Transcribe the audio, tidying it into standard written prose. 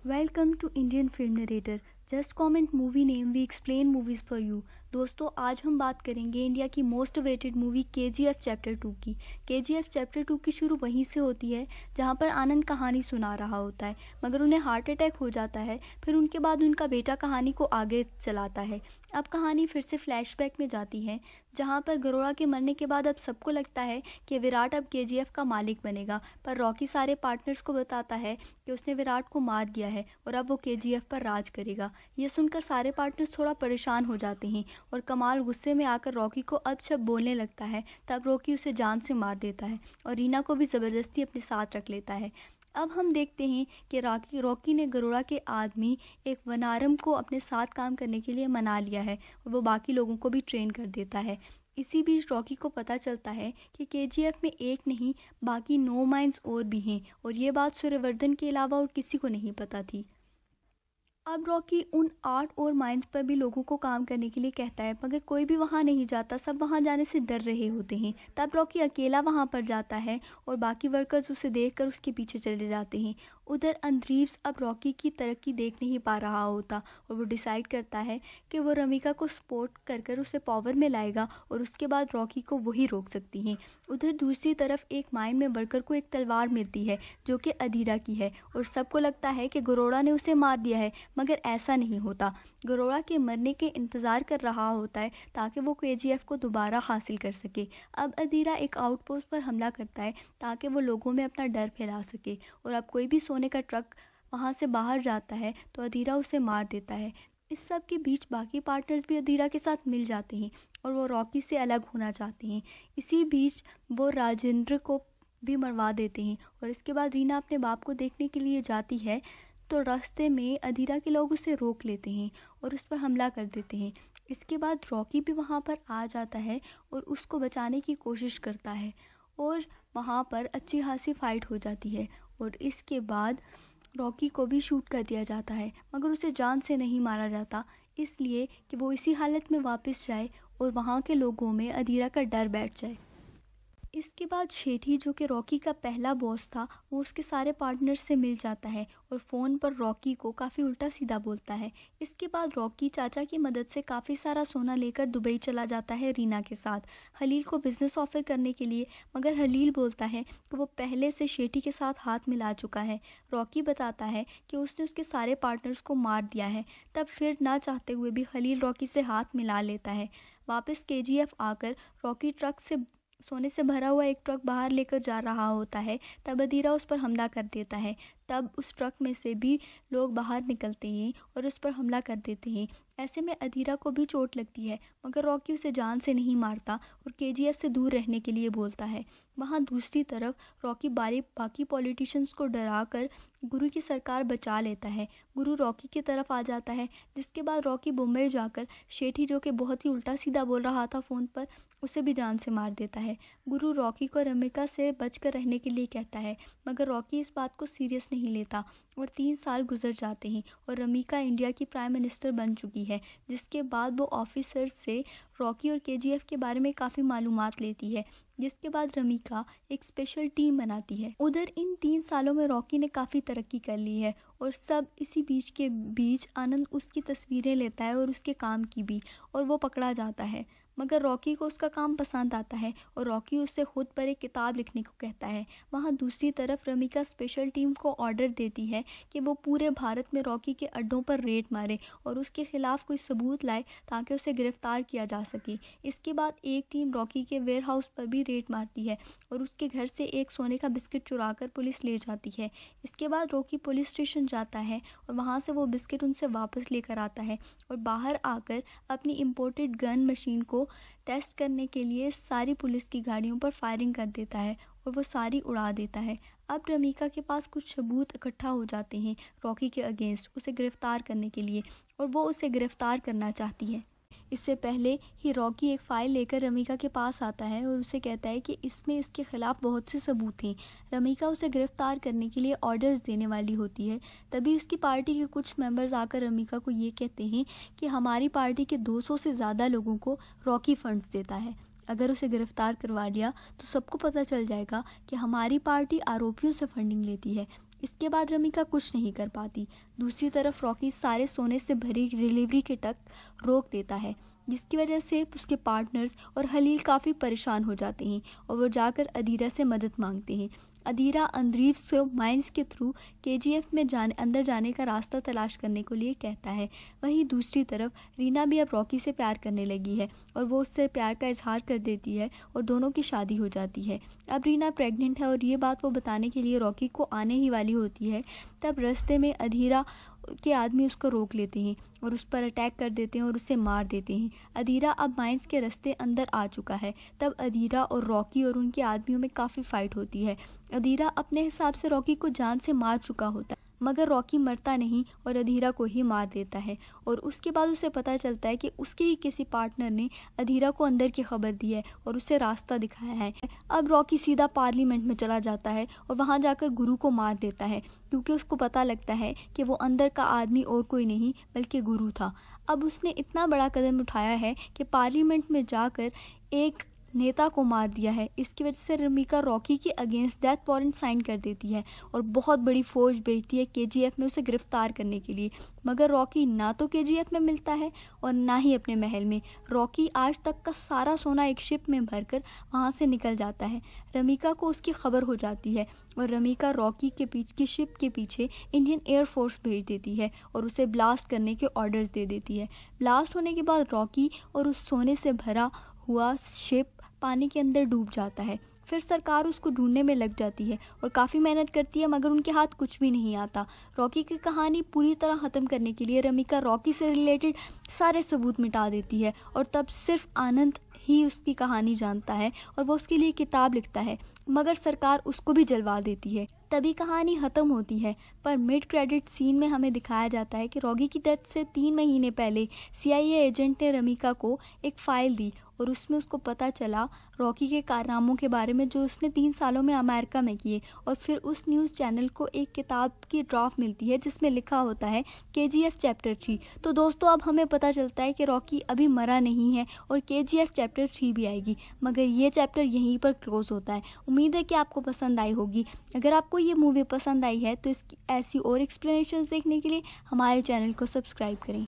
Welcome to Indian film narrator. Just comment movie name we explain movies for you. दोस्तों, आज हम बात करेंगे इंडिया की most awaited movie KGF chapter 2 की। केजीएफ चैप्टर 2 की शुरू वहीं से होती है जहां पर आनंद कहानी सुना रहा होता है, मगर उन्हें हार्ट अटैक हो जाता है। फिर उनके बाद उनका बेटा कहानी को आगे चलाता है। अब कहानी फिर से फ्लैशबैक में जाती है जहां पर गरोड़ा के मरने के बाद अब सबको लगता है कि विराट अब केजीएफ का मालिक बनेगा, पर रॉकी सारे पार्टनर्स को बताता है कि उसने विराट को मार दिया है और अब वो केजीएफ पर राज करेगा। यह सुनकर सारे पार्टनर्स थोड़ा परेशान हो जाते हैं और कमाल गुस्से में आकर रॉकी को अब शब बोलने लगता है। तब रॉकी उसे जान से मार देता है और रीना को भी ज़बरदस्ती अपने साथ रख लेता है। अब हम देखते हैं कि रॉकी ने गरोड़ा के आदमी एक वनारम को अपने साथ काम करने के लिए मना लिया है और वो बाकी लोगों को भी ट्रेन कर देता है। इसी बीच रॉकी को पता चलता है कि केजीएफ में एक नहीं बाकी 9 माइंस और भी हैं और ये बात सूर्यवर्धन के अलावा और किसी को नहीं पता थी। अब रॉकी उन 8 और माइंस पर भी लोगों को काम करने के लिए कहता है, मगर कोई भी वहां नहीं जाता। सब वहां जाने से डर रहे होते हैं। तब रॉकी अकेला वहां पर जाता है और बाकी वर्कर्स उसे देखकर उसके पीछे चले जाते हैं। उधर अंद्रीव्स अब रॉकी की तरक्की देख नहीं पा रहा होता और वो डिसाइड करता है कि वो रमिका को सपोर्ट कर उसे पावर में लाएगा और उसके बाद रॉकी को वही रोक सकती हैं। उधर दूसरी तरफ एक माइन में वर्कर को एक तलवार मिलती है जो कि अधीरा की है और सबको लगता है कि गरोड़ा ने उसे मार दिया है, मगर ऐसा नहीं होता। गरोड़ा के मरने के इंतज़ार कर रहा होता है ताकि वो केजीएफ को दोबारा हासिल कर सके। अब अधीरा एक आउटपोस्ट पर हमला करता है ताकि वो लोगों में अपना डर फैला सके और अब कोई भी सोने का ट्रक वहाँ से बाहर जाता है तो अधीरा उसे मार देता है। इस सब के बीच बाकी पार्टनर्स भी अधीरा के साथ मिल जाते हैं और वो रॉकी से अलग होना चाहते हैं। इसी बीच वो राजेंद्र को भी मरवा देते हैं और इसके बाद रीना अपने बाप को देखने के लिए जाती है तो रास्ते में अधीरा के लोग उसे रोक लेते हैं और उस पर हमला कर देते हैं। इसके बाद रॉकी भी वहाँ पर आ जाता है और उसको बचाने की कोशिश करता है और वहाँ पर अच्छी खासी फाइट हो जाती है और इसके बाद रॉकी को भी शूट कर दिया जाता है, मगर उसे जान से नहीं मारा जाता, इसलिए कि वो इसी हालत में वापस जाए और वहाँ के लोगों में अधीरा का डर बैठ जाए। इसके बाद शेठी जो कि रॉकी का पहला बॉस था वो उसके सारे पार्टनर्स से मिल जाता है और फ़ोन पर रॉकी को काफ़ी उल्टा सीधा बोलता है। इसके बाद रॉकी चाचा की मदद से काफ़ी सारा सोना लेकर दुबई चला जाता है रीना के साथ हलील को बिज़नेस ऑफर करने के लिए, मगर हलील बोलता है कि वो पहले से शेठी के साथ हाथ मिला चुका है। रॉकी बताता है कि उसने उसके सारे पार्टनर्स को मार दिया है। तब फिर ना चाहते हुए भी हलील रॉकी से हाथ मिला लेता है। वापस केजीएफ आकर रॉकी ट्रक से सोने से भरा हुआ एक ट्रक बाहर लेकर जा रहा होता है। तब अधीरा उस पर हमला कर देता है। तब उस ट्रक में से भी लोग बाहर निकलते हैं और उस पर हमला कर देते हैं। ऐसे में अधीरा को भी चोट लगती है, मगर रॉकी उसे जान से नहीं मारता और केजीएफ से दूर रहने के लिए बोलता है। वहाँ दूसरी तरफ रॉकी बाकी पॉलिटिशियंस को डराकर गुरु की सरकार बचा लेता है। गुरु रॉकी की तरफ आ जाता है, जिसके बाद रॉकी मुंबई जाकर शेठी जो कि बहुत ही उल्टा सीधा बोल रहा था फ़ोन पर उसे भी जान से मार देता है। गुरु रॉकी को रमिका से बचकर रहने के लिए कहता है, मगर रॉकी इस बात को सीरियस नहीं लेता और 3 साल गुजर जाते हैं और रमिका इंडिया की प्राइम मिनिस्टर बन चुकी है। जिसके बाद वो ऑफिसर्स से रॉकी और केजीएफ के बारे में काफ़ी मालूमात लेती है, जिसके बाद रमिका एक स्पेशल टीम बनाती है। उधर इन 3 सालों में रॉकी ने काफ़ी तरक्की कर ली है और सब इसी बीच आनंद उसकी तस्वीरें लेता है और उसके काम की भी, और वो पकड़ा जाता है। मगर रॉकी को उसका काम पसंद आता है और रॉकी उससे खुद पर एक किताब लिखने को कहता है। वहाँ दूसरी तरफ रमिका स्पेशल टीम को ऑर्डर देती है कि वो पूरे भारत में रॉकी के अड्डों पर रेड मारे और उसके खिलाफ कोई सबूत लाए ताकि उसे गिरफ्तार किया जा सके। इसके बाद एक टीम रॉकी के वेयर हाउस पर भी रेड मारती है और उसके घर से एक सोने का बिस्किट चुराकर पुलिस ले जाती है। इसके बाद रॉकी पुलिस स्टेशन जाता है और वहाँ से वो बिस्किट उनसे वापस लेकर आता है और बाहर आकर अपनी इम्पोर्टेड गन मशीन को टेस्ट करने के लिए सारी पुलिस की गाड़ियों पर फायरिंग कर देता है और वो सारी उड़ा देता है। अब रमिका के पास कुछ सबूत इकट्ठा हो जाते हैं रॉकी के अगेंस्ट उसे गिरफ्तार करने के लिए और वो उसे गिरफ्तार करना चाहती है। इससे पहले ही रॉकी एक फ़ाइल लेकर रमिका के पास आता है और उसे कहता है कि इसमें इसके खिलाफ बहुत से सबूत हैं। रमिका उसे गिरफ्तार करने के लिए ऑर्डर्स देने वाली होती है। तभी उसकी पार्टी के कुछ मेंबर्स आकर रमिका को ये कहते हैं कि हमारी पार्टी के 200 से ज़्यादा लोगों को रॉकी फंड्स देता है। अगर उसे गिरफ्तार करवा लिया तो सबको पता चल जाएगा कि हमारी पार्टी आरोपियों से फंडिंग लेती है। इसके बाद रमीका कुछ नहीं कर पाती। दूसरी तरफ रॉकी सारे सोने से भरी डिलीवरी के तक रोक देता है, जिसकी वजह से उसके पार्टनर्स और हलील काफ़ी परेशान हो जाते हैं और वो जाकर अदीरा से मदद मांगते हैं। अदीरा अंद्रीव को माइंस के थ्रू केजीएफ में अंदर जाने का रास्ता तलाश करने के लिए कहता है। वहीं दूसरी तरफ रीना भी अब रॉकी से प्यार करने लगी है और वो उससे प्यार का इजहार कर देती है और दोनों की शादी हो जाती है। अब रीना प्रेग्नेंट है और ये बात वो बताने के लिए रॉकी को आने ही वाली होती है। तब रास्ते में अदीरा के आदमी उसको रोक लेते हैं और उस पर अटैक कर देते हैं और उसे मार देते हैं। अदीरा अब माइंस के रास्ते अंदर आ चुका है। तब अदीरा और रॉकी और उनके आदमियों में काफ़ी फाइट होती है। अदीरा अपने हिसाब से रॉकी को जान से मार चुका होता है, मगर रॉकी मरता नहीं और अदीरा को ही मार देता है और उसके बाद उसे पता चलता है कि उसके ही किसी पार्टनर ने अदीरा को अंदर की खबर दी है और उसे रास्ता दिखाया है। अब रॉकी सीधा पार्लियामेंट में चला जाता है और वहां जाकर गुरु को मार देता है, क्योंकि उसको पता लगता है कि वो अंदर का आदमी और कोई नहीं बल्कि गुरु था। अब उसने इतना बड़ा कदम उठाया है कि पार्लियामेंट में जाकर एक नेता को मार दिया है। इसकी वजह से रमीका रॉकी के अगेंस्ट डेथ वारंट साइन कर देती है और बहुत बड़ी फौज भेजती है केजीएफ में उसे गिरफ्तार करने के लिए, मगर रॉकी ना तो केजीएफ में मिलता है और ना ही अपने महल में। रॉकी आज तक का सारा सोना एक शिप में भरकर वहाँ से निकल जाता है। रमीका को उसकी खबर हो जाती है और रमीका रॉकी के की शिप के पीछे इंडियन एयरफोर्स भेज देती है और उसे ब्लास्ट करने के ऑर्डर्स दे देती है। ब्लास्ट होने के बाद रॉकी और उस सोने से भरा हुआ शिप पानी के अंदर डूब जाता है। फिर सरकार उसको ढूंढने में लग जाती है और काफ़ी मेहनत करती है, मगर उनके हाथ कुछ भी नहीं आता। रॉकी की कहानी पूरी तरह ख़त्म करने के लिए रमीका रॉकी से रिलेटेड सारे सबूत मिटा देती है और तब सिर्फ आनंद ही उसकी कहानी जानता है और वो उसके लिए किताब लिखता है, मगर सरकार उसको भी जलवा देती है। तभी कहानी ख़त्म होती है, पर मिड क्रेडिट सीन में हमें दिखाया जाता है कि रॉकी की डेथ से 3 महीने पहले CIA एजेंट ने रमीका को एक फ़ाइल दी और उसमें उसको पता चला रॉकी के कारनामों के बारे में जो उसने 3 सालों में अमेरिका में किए। और फिर उस न्यूज़ चैनल को एक किताब की ड्राफ्ट मिलती है जिसमें लिखा होता है KGF चैप्टर 3। तो दोस्तों अब हमें पता चलता है कि रॉकी अभी मरा नहीं है और KGF चैप्टर 3 भी आएगी, मगर ये चैप्टर यहीं पर क्लोज होता है। उम्मीद है कि आपको पसंद आई होगी। अगर आपको ये मूवी पसंद आई है तो इसकी ऐसी और एक्सप्लेनेशंस देखने के लिए हमारे चैनल को सब्सक्राइब करें।